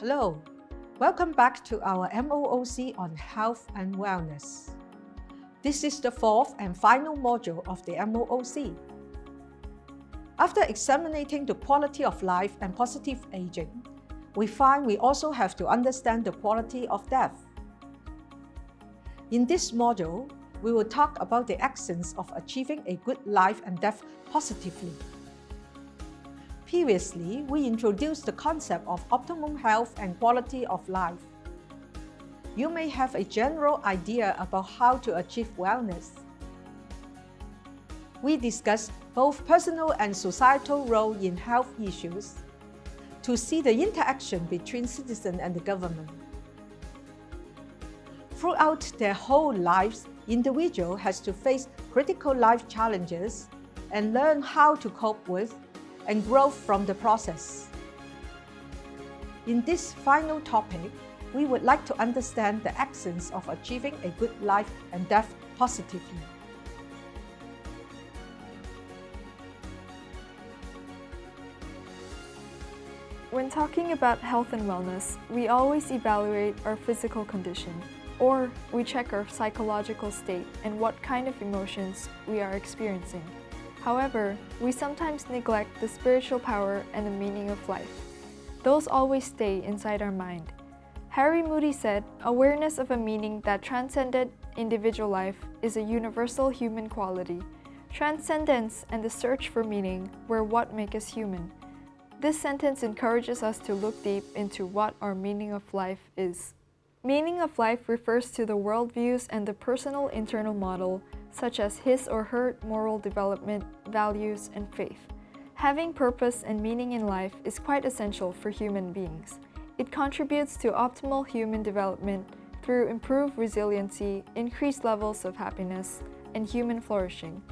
Hello, welcome back to our MOOC on Health and Wellness. This is the fourth and final module of the MOOC. After examining the quality of life and positive aging, we find we also have to understand the quality of death. In this module, we will talk about the essence of achieving a good life and death positively. Previously, we introduced the concept of optimum health and quality of life. You may have a general idea about how to achieve wellness. We discussed both personal and societal role in health issues to see the interaction between citizen and the government. Throughout their whole lives, individual has to face critical life challenges and learn how to cope with and grow from the process. In this final topic, we would like to understand the essence of achieving a good life and death positively. When talking about health and wellness, we always evaluate our physical condition, or we check our psychological state and what kind of emotions we are experiencing. However, we sometimes neglect the spiritual power and the meaning of life. Those always stay inside our mind. Harry Moody said, "Awareness of a meaning that transcended individual life is a universal human quality. Transcendence and the search for meaning were what make us human." This sentence encourages us to look deep into what our meaning of life is. Meaning of life refers to the worldviews and the personal internal model, such as his or her moral development, values, and faith. Having purpose and meaning in life is quite essential for human beings. It contributes to optimal human development through improved resiliency, increased levels of happiness, and human flourishing.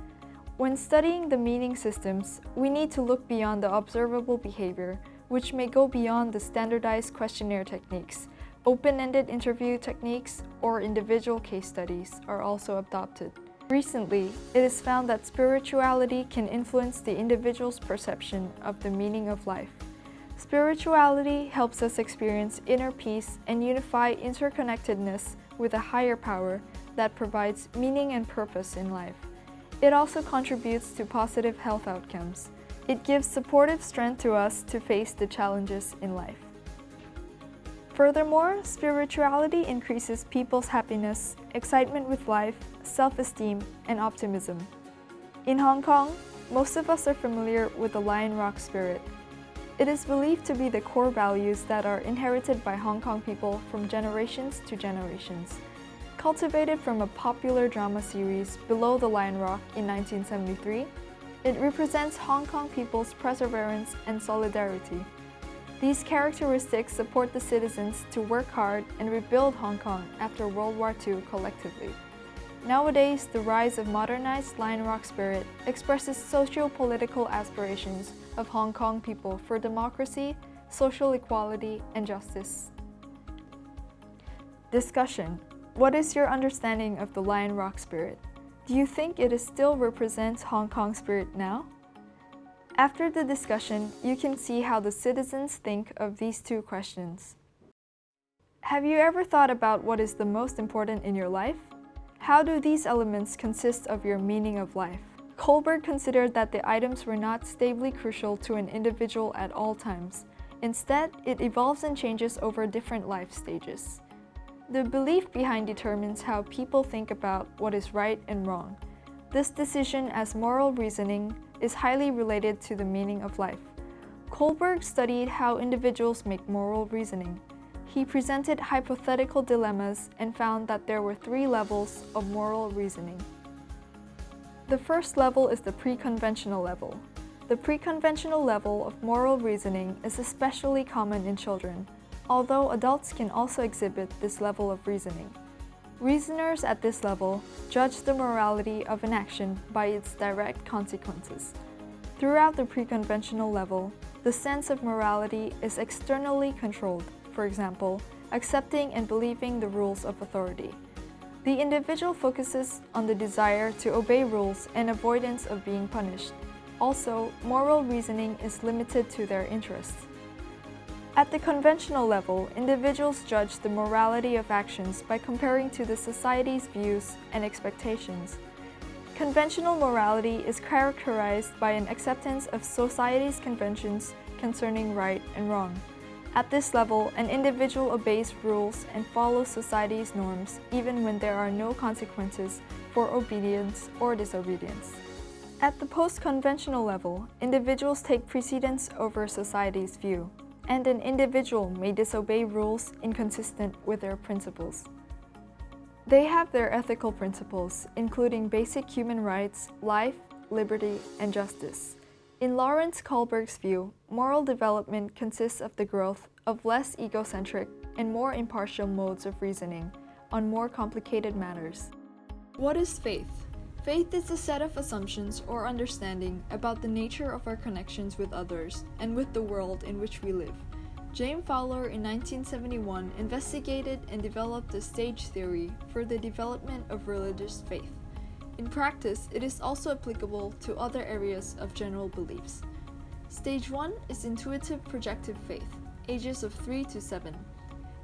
When studying the meaning systems, we need to look beyond the observable behavior, which may go beyond the standardized questionnaire techniques. Open-ended interview techniques or individual case studies are also adopted. Recently, it is found that spirituality can influence the individual's perception of the meaning of life. Spirituality helps us experience inner peace and unify interconnectedness with a higher power that provides meaning and purpose in life. It also contributes to positive health outcomes. It gives supportive strength to us to face the challenges in life. Furthermore, spirituality increases people's happiness, excitement with life, self-esteem, and optimism. In Hong Kong, most of us are familiar with the Lion Rock spirit. It is believed to be the core values that are inherited by Hong Kong people from generations to generations. Cultivated from a popular drama series Below the Lion Rock in 1973, it represents Hong Kong people's perseverance and solidarity. These characteristics support the citizens to work hard and rebuild Hong Kong after World War II collectively. Nowadays, the rise of modernized Lion Rock spirit expresses socio-political aspirations of Hong Kong people for democracy, social equality, and justice. Discussion. What is your understanding of the Lion Rock spirit? Do you think it still represents Hong Kong spirit now? After the discussion, you can see how the citizens think of these two questions. Have you ever thought about what is the most important in your life? How do these elements consist of your meaning of life? Kohlberg considered that the items were not stably crucial to an individual at all times. Instead, it evolves and changes over different life stages. The belief behind determines how people think about what is right and wrong. This decision as moral reasoning is highly related to the meaning of life. Kohlberg studied how individuals make moral reasoning. He presented hypothetical dilemmas and found that there were 3 levels of moral reasoning. The first level is the pre-conventional level. The pre-conventional level of moral reasoning is especially common in children, although adults can also exhibit this level of reasoning. Reasoners at this level judge the morality of an action by its direct consequences. Throughout the pre-conventional level, the sense of morality is externally controlled, for example, accepting and believing the rules of authority. The individual focuses on the desire to obey rules and avoidance of being punished. Also, moral reasoning is limited to their interests. At the conventional level, individuals judge the morality of actions by comparing to the society's views and expectations. Conventional morality is characterized by an acceptance of society's conventions concerning right and wrong. At this level, an individual obeys rules and follows society's norms even when there are no consequences for obedience or disobedience. At the post-conventional level, individuals take precedence over society's view, and an individual may disobey rules inconsistent with their principles. They have their ethical principles, including basic human rights, life, liberty, and justice. In Lawrence Kohlberg's view, moral development consists of the growth of less egocentric and more impartial modes of reasoning on more complicated matters. What is faith? Faith is a set of assumptions or understanding about the nature of our connections with others and with the world in which we live. James Fowler in 1971 investigated and developed the stage theory for the development of religious faith. In practice, it is also applicable to other areas of general beliefs. Stage 1 is intuitive projective faith, ages of 3 to 7,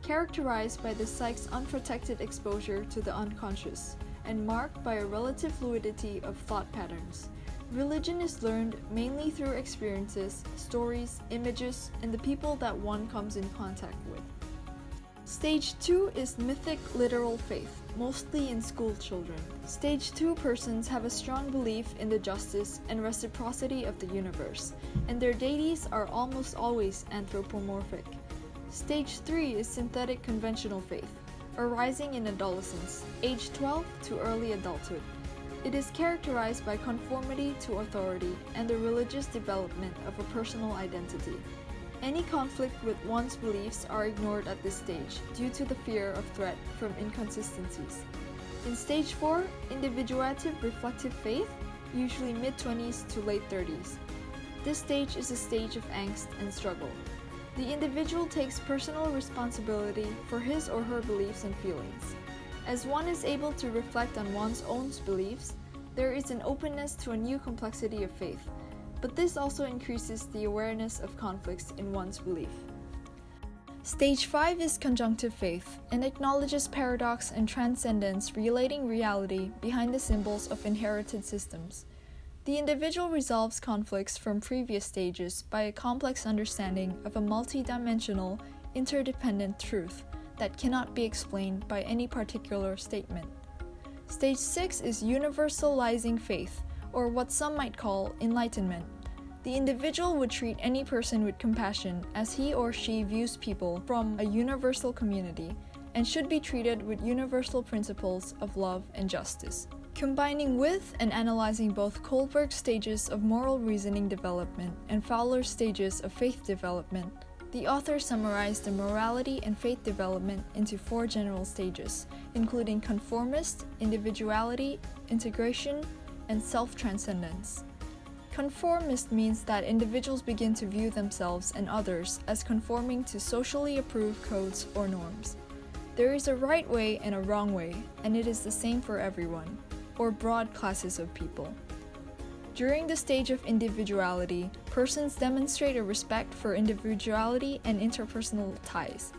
characterized by the psyche's unprotected exposure to the unconscious, and marked by a relative fluidity of thought patterns. Religion is learned mainly through experiences, stories, images, and the people that one comes in contact with. Stage 2 is mythic literal faith, mostly in school children. Stage 2 persons have a strong belief in the justice and reciprocity of the universe, and their deities are almost always anthropomorphic. Stage 3 is synthetic conventional faith, arising in adolescence, age 12 to early adulthood. It is characterized by conformity to authority and the religious development of a personal identity. Any conflict with one's beliefs are ignored at this stage due to the fear of threat from inconsistencies. In stage 4, individuative reflective faith, usually mid-20s to late 30s. This stage is a stage of angst and struggle. The individual takes personal responsibility for his or her beliefs and feelings. As one is able to reflect on one's own beliefs, there is an openness to a new complexity of faith, but this also increases the awareness of conflicts in one's belief. Stage 5 is conjunctive faith and acknowledges paradox and transcendence relating reality behind the symbols of inherited systems. The individual resolves conflicts from previous stages by a complex understanding of a multidimensional, interdependent truth that cannot be explained by any particular statement. Stage 6 is universalizing faith, or what some might call enlightenment. The individual would treat any person with compassion as he or she views people from a universal community and should be treated with universal principles of love and justice. Combining with and analyzing both Kohlberg's stages of moral reasoning development and Fowler's stages of faith development, the author summarized the morality and faith development into 4 general stages, including conformist, individuality, integration, and self-transcendence. Conformist means that individuals begin to view themselves and others as conforming to socially approved codes or norms. There is a right way and a wrong way, and it is the same for everyone, or broad classes of people. During the stage of individuality, persons demonstrate a respect for individuality and interpersonal ties.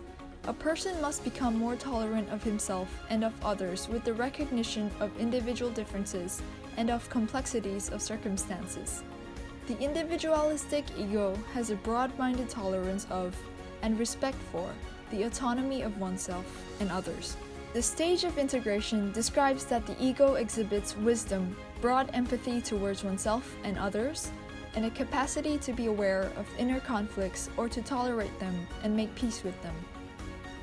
A person must become more tolerant of himself and of others with the recognition of individual differences and of complexities of circumstances. The individualistic ego has a broad-minded tolerance of, and respect for, the autonomy of oneself and others. The stage of integration describes that the ego exhibits wisdom, broad empathy towards oneself and others, and a capacity to be aware of inner conflicts or to tolerate them and make peace with them.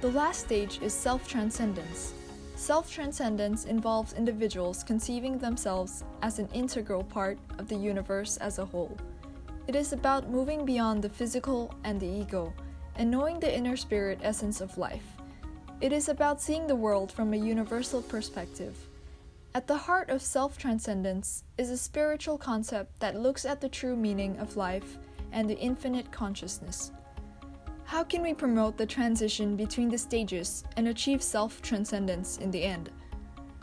The last stage is self-transcendence. Self-transcendence involves individuals conceiving themselves as an integral part of the universe as a whole. It is about moving beyond the physical and the ego, and knowing the inner spirit essence of life. It is about seeing the world from a universal perspective. At the heart of self-transcendence is a spiritual concept that looks at the true meaning of life and the infinite consciousness. How can we promote the transition between the stages and achieve self-transcendence in the end?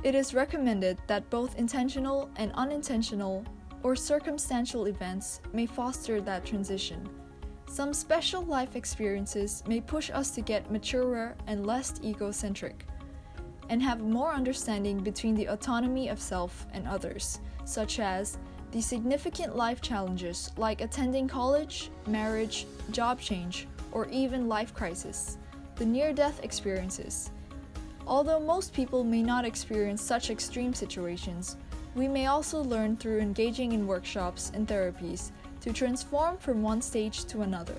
It is recommended that both intentional and unintentional or circumstantial events may foster that transition. Some special life experiences may push us to get maturer and less egocentric, and have more understanding between the autonomy of self and others, such as the significant life challenges like attending college, marriage, job change, or even life crisis, the near-death experiences. Although most people may not experience such extreme situations, we may also learn through engaging in workshops and therapies to transform from one stage to another.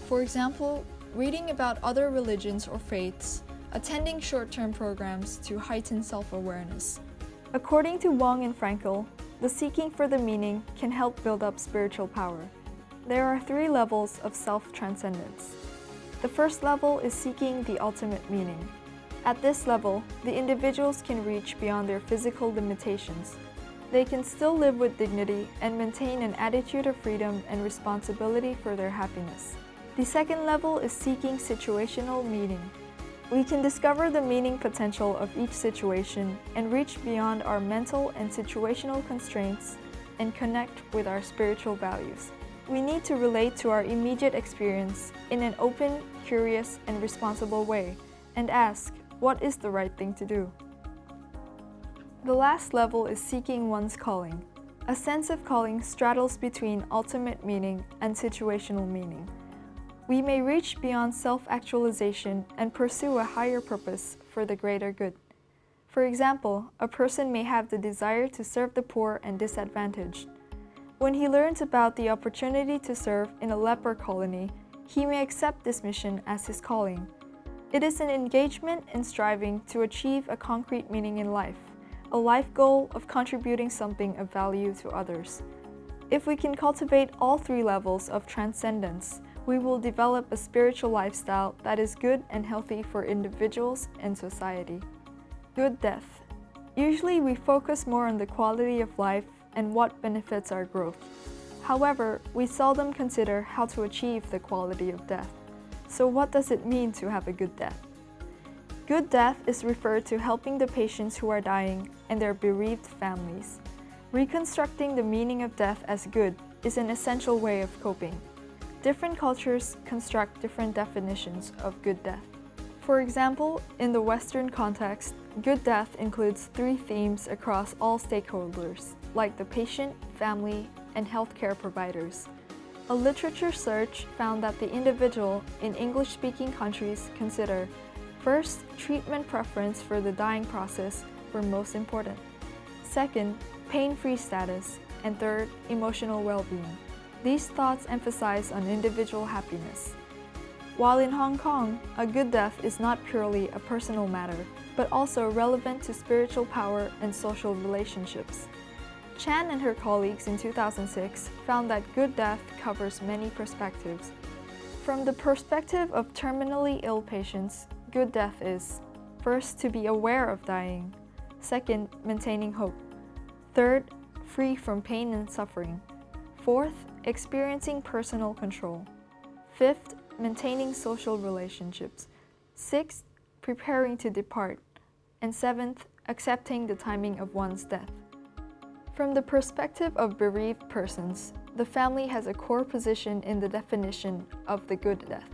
For example, reading about other religions or faiths, attending short-term programs to heighten self-awareness. According to Wong and Frankel, the seeking for the meaning can help build up spiritual power. There are 3 levels of self-transcendence. The first level is seeking the ultimate meaning. At this level, the individuals can reach beyond their physical limitations. They can still live with dignity and maintain an attitude of freedom and responsibility for their happiness. The second level is seeking situational meaning. We can discover the meaning potential of each situation and reach beyond our mental and situational constraints and connect with our spiritual values. We need to relate to our immediate experience in an open, curious, and responsible way and ask, what is the right thing to do? The last level is seeking one's calling. A sense of calling straddles between ultimate meaning and situational meaning. We may reach beyond self-actualization and pursue a higher purpose for the greater good. For example, a person may have the desire to serve the poor and disadvantaged. When he learns about the opportunity to serve in a leper colony, he may accept this mission as his calling. It is an engagement in striving to achieve a concrete meaning in life, a life goal of contributing something of value to others. If we can cultivate all 3 levels of transcendence, we will develop a spiritual lifestyle that is good and healthy for individuals and society. Good death. Usually we focus more on the quality of life and what benefits our growth. However, we seldom consider how to achieve the quality of death. So what does it mean to have a good death? Good death is referred to helping the patients who are dying and their bereaved families. Reconstructing the meaning of death as good is an essential way of coping. Different cultures construct different definitions of good death. For example, in the Western context, good death includes 3 themes across all stakeholders, like the patient, family, and healthcare providers. A literature search found that the individual in English-speaking countries consider, first, treatment preference for the dying process were most important. Second, pain-free status, and third, emotional well-being. These thoughts emphasize on individual happiness. While in Hong Kong, a good death is not purely a personal matter, but also relevant to spiritual power and social relationships. Chan and her colleagues in 2006 found that good death covers many perspectives. From the perspective of terminally ill patients, good death is, first, to be aware of dying. Second, maintaining hope. Third, free from pain and suffering. Fourth, experiencing personal control. Fifth, maintaining social relationships. Sixth, preparing to depart. And seventh, accepting the timing of one's death. From the perspective of bereaved persons, the family has a core position in the definition of the good death.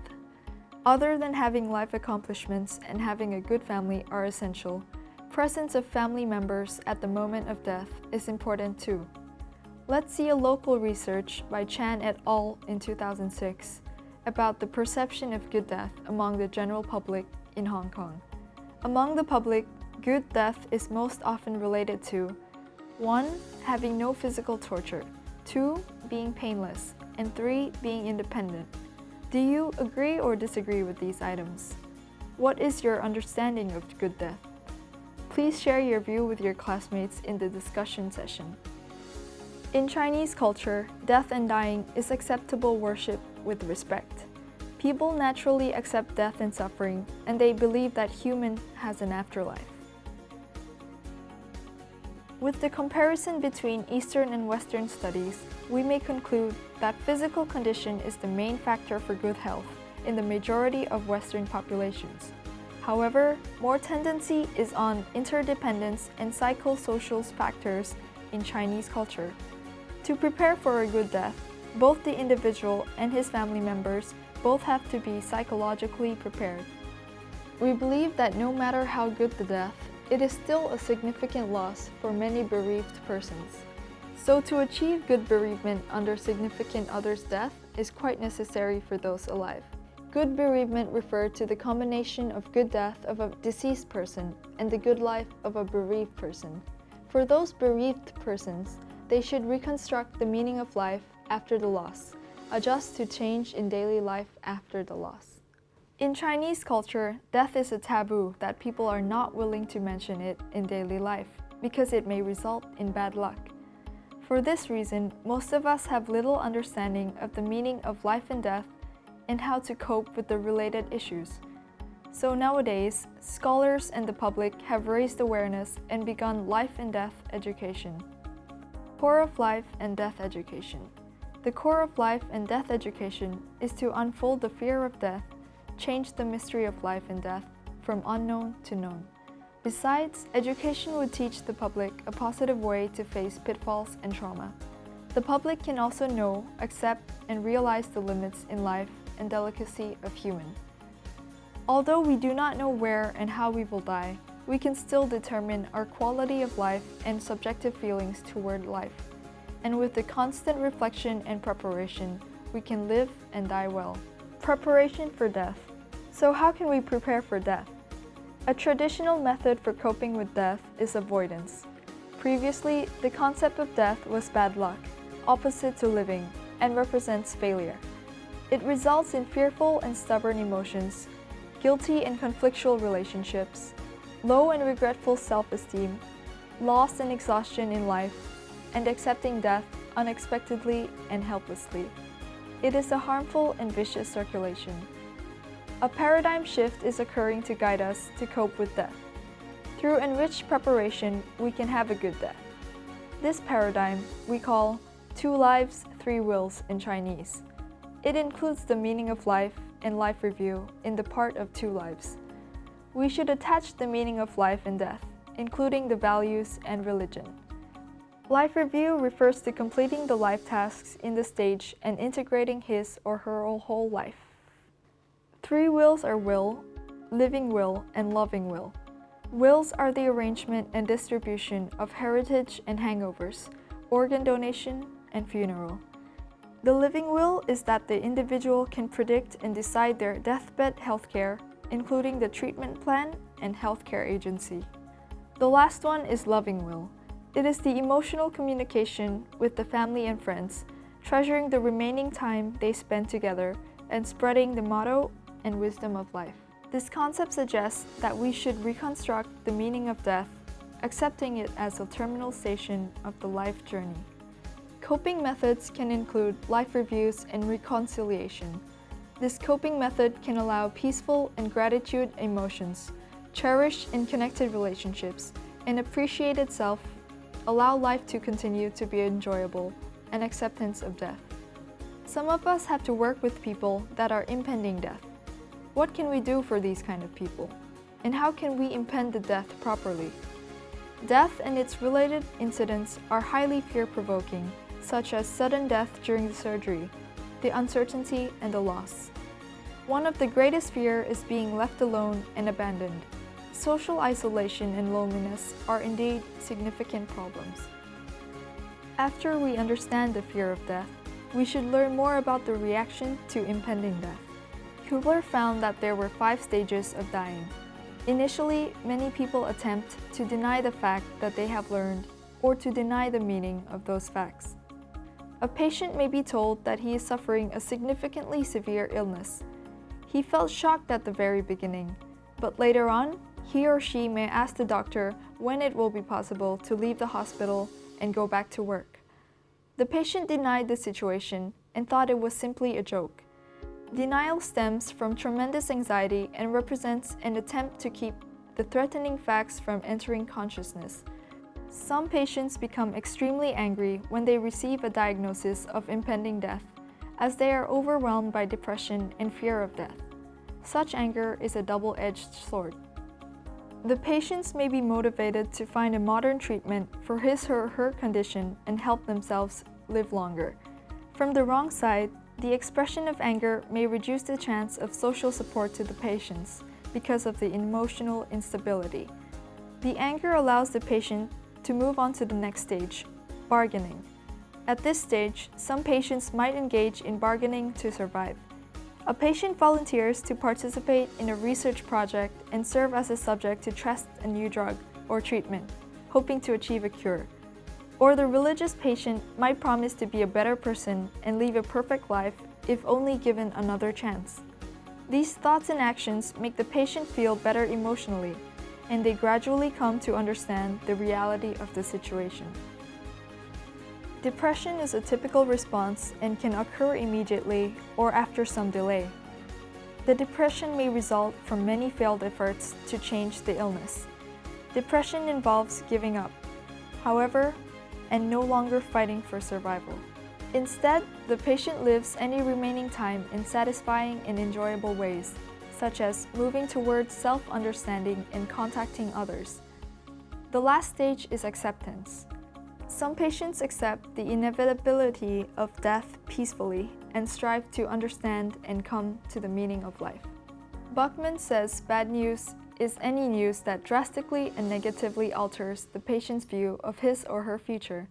Other than having life accomplishments and having a good family are essential, presence of family members at the moment of death is important too. Let's see a local research by Chan et al. In 2006 about the perception of good death among the general public in Hong Kong. Among the public, good death is most often related to 1. Having no physical torture, 2. Being painless, and 3. Being independent. Do you agree or disagree with these items? What is your understanding of good death? Please share your view with your classmates in the discussion session. In Chinese culture, death and dying is acceptable worship with respect. People naturally accept death and suffering, and they believe that human has an afterlife. With the comparison between Eastern and Western studies, we may conclude that physical condition is the main factor for good health in the majority of Western populations. However, more tendency is on interdependence and psychosocial factors in Chinese culture. To prepare for a good death, both the individual and his family members both have to be psychologically prepared. We believe that no matter how good the death, it is still a significant loss for many bereaved persons. So to achieve good bereavement under significant other's death is quite necessary for those alive. Good bereavement refers to the combination of good death of a deceased person and the good life of a bereaved person. For those bereaved persons, they should reconstruct the meaning of life after the loss, adjust to change in daily life after the loss. In Chinese culture, death is a taboo that people are not willing to mention it in daily life because it may result in bad luck. For this reason, most of us have little understanding of the meaning of life and death and how to cope with the related issues. So nowadays, scholars and the public have raised awareness and begun life and death education. Core of life and death education. The core of life and death education is to unfold the fear of death, change the mystery of life and death from unknown to known. Besides, education would teach the public a positive way to face pitfalls and trauma. The public can also know, accept, and realize the limits in life and delicacy of human. Although we do not know where and how we will die, we can still determine our quality of life and subjective feelings toward life. And with the constant reflection and preparation, we can live and die well. Preparation for death. So how can we prepare for death? A traditional method for coping with death is avoidance. Previously, the concept of death was bad luck, opposite to living, and represents failure. It results in fearful and stubborn emotions, guilty and conflictual relationships, low and regretful self-esteem, loss and exhaustion in life, and accepting death unexpectedly and helplessly. It is a harmful and vicious circulation. A paradigm shift is occurring to guide us to cope with death. Through enriched preparation, we can have a good death. This paradigm we call 2 lives, 3 wills in Chinese. It includes the meaning of life and life review in the part of 2 lives. We should attach the meaning of life and death, including the values and religion. Life review refers to completing the life tasks in the stage and integrating his or her whole life. 3 wills are will, living will, and loving will. Wills are the arrangement and distribution of heritage and hangovers, organ donation, and funeral. The living will is that the individual can predict and decide their deathbed healthcare, including the treatment plan and healthcare agency. The last one is loving will. It is the emotional communication with the family and friends, treasuring the remaining time they spend together and spreading the motto and wisdom of life. This concept suggests that we should reconstruct the meaning of death, accepting it as a terminal station of the life journey. Coping methods can include life reviews and reconciliation. This coping method can allow peaceful and gratitude emotions, cherish and connected relationships, and appreciated self, allow life to continue to be enjoyable, and acceptance of death. Some of us have to work with people that are impending death. What can we do for these kind of people? And how can we impend the death properly? Death and its related incidents are highly fear-provoking, such as sudden death during the surgery, the uncertainty, and the loss. One of the greatest fears is being left alone and abandoned. Social isolation and loneliness are indeed significant problems. After we understand the fear of death, we should learn more about the reaction to impending death. Kubler found that there were 5 stages of dying. Initially, many people attempt to deny the fact that they have learned or to deny the meaning of those facts. A patient may be told that he is suffering a significantly severe illness. He felt shocked at the very beginning, but later on, he or she may ask the doctor when it will be possible to leave the hospital and go back to work. The patient denied the situation and thought it was simply a joke. Denial stems from tremendous anxiety and represents an attempt to keep the threatening facts from entering consciousness. Some patients become extremely angry when they receive a diagnosis of impending death, as they are overwhelmed by depression and fear of death. Such anger is a double-edged sword. The patients may be motivated to find a modern treatment for his or her condition and help themselves live longer. From the wrong side, the expression of anger may reduce the chance of social support to the patients because of the emotional instability. The anger allows the patient to move on to the next stage, bargaining. At this stage, some patients might engage in bargaining to survive. A patient volunteers to participate in a research project and serve as a subject to test a new drug or treatment, hoping to achieve a cure. Or the religious patient might promise to be a better person and live a perfect life if only given another chance. These thoughts and actions make the patient feel better emotionally, and they gradually come to understand the reality of the situation. Depression is a typical response and can occur immediately or after some delay. The depression may result from many failed efforts to change the illness. Depression involves giving up, however, and no longer fighting for survival. Instead, the patient lives any remaining time in satisfying and enjoyable ways, such as moving towards self-understanding and contacting others. The last stage is acceptance. Some patients accept the inevitability of death peacefully and strive to understand and come to the meaning of life. Buckman says bad news is any news that drastically and negatively alters the patient's view of his or her future.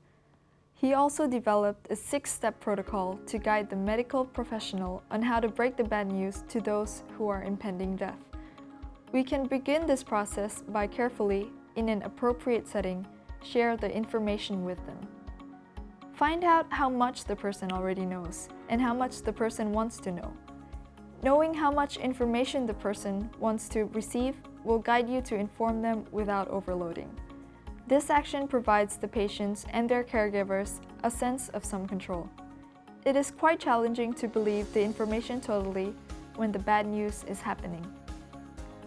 He also developed a 6-step protocol to guide the medical professional on how to break the bad news to those who are impending death. We can begin this process by carefully, in an appropriate setting, share the information with them. Find out how much the person already knows and how much the person wants to know. Knowing how much information the person wants to receive will guide you to inform them without overloading. This action provides the patients and their caregivers a sense of some control. It is quite challenging to believe the information totally when the bad news is happening.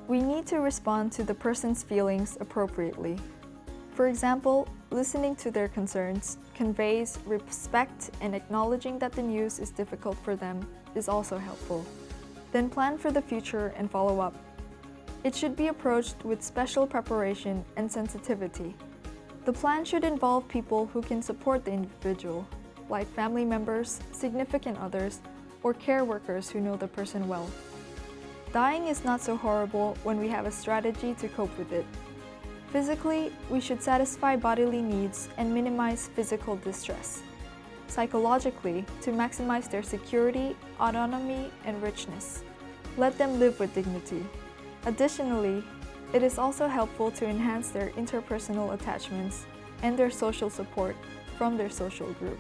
We need to respond to the person's feelings appropriately. For example, listening to their concerns conveys respect, and acknowledging that the news is difficult for them is also helpful. Then plan for the future and follow up. It should be approached with special preparation and sensitivity. The plan should involve people who can support the individual, like family members, significant others, or care workers who know the person well. Dying is not so horrible when we have a strategy to cope with it. Physically, we should satisfy bodily needs and minimize physical distress. Psychologically, to maximize their security, autonomy, and richness. Let them live with dignity. Additionally, it is also helpful to enhance their interpersonal attachments and their social support from their social group.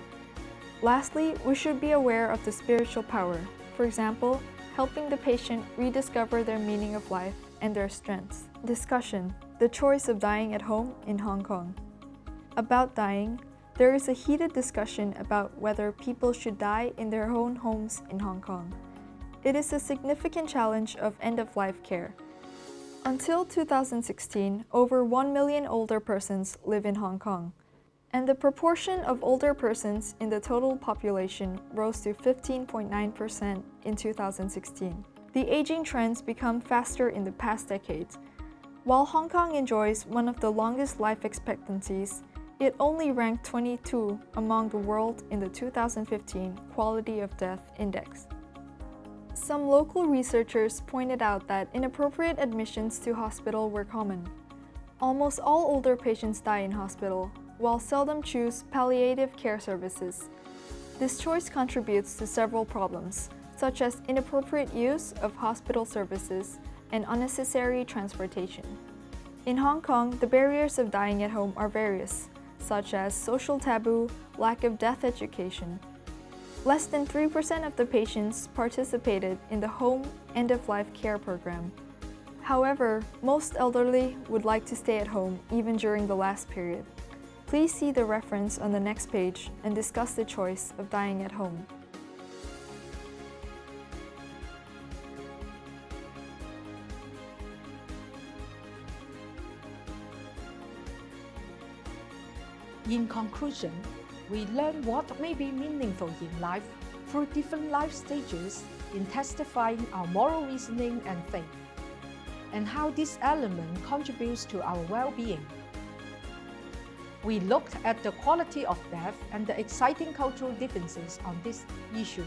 Lastly, we should be aware of the spiritual power, for example, helping the patient rediscover their meaning of life and their strengths. Discussion: the choice of dying at home in Hong Kong. About dying, there is a heated discussion about whether people should die in their own homes in Hong Kong. It is a significant challenge of end-of-life care. Until 2016, over 1 million older persons live in Hong Kong, and the proportion of older persons in the total population rose to 15.9% in 2016. The aging trends become faster in the past decades. While Hong Kong enjoys one of the longest life expectancies, it only ranked 22 among the world in the 2015 Quality of Death Index. Some local researchers pointed out that inappropriate admissions to hospital were common. Almost all older patients die in hospital, while seldom choose palliative care services. This choice contributes to several problems, such as inappropriate use of hospital services and unnecessary transportation. In Hong Kong, the barriers of dying at home are various, such as social taboo, lack of death education. Less than 3% of the patients participated in the home end-of-life care program. However, most elderly would like to stay at home even during the last period. Please see the reference on the next page and discuss the choice of dying at home. In conclusion, we learn what may be meaningful in life through different life stages in testifying our moral reasoning and faith, and how this element contributes to our well-being. We looked at the quality of death and the exciting cultural differences on this issue.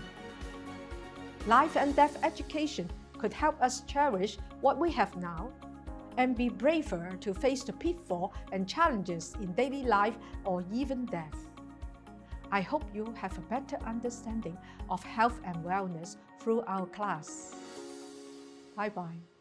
Life and death education could help us cherish what we have now and be braver to face the pitfalls and challenges in daily life or even death. I hope you have a better understanding of health and wellness through our class. Bye-bye.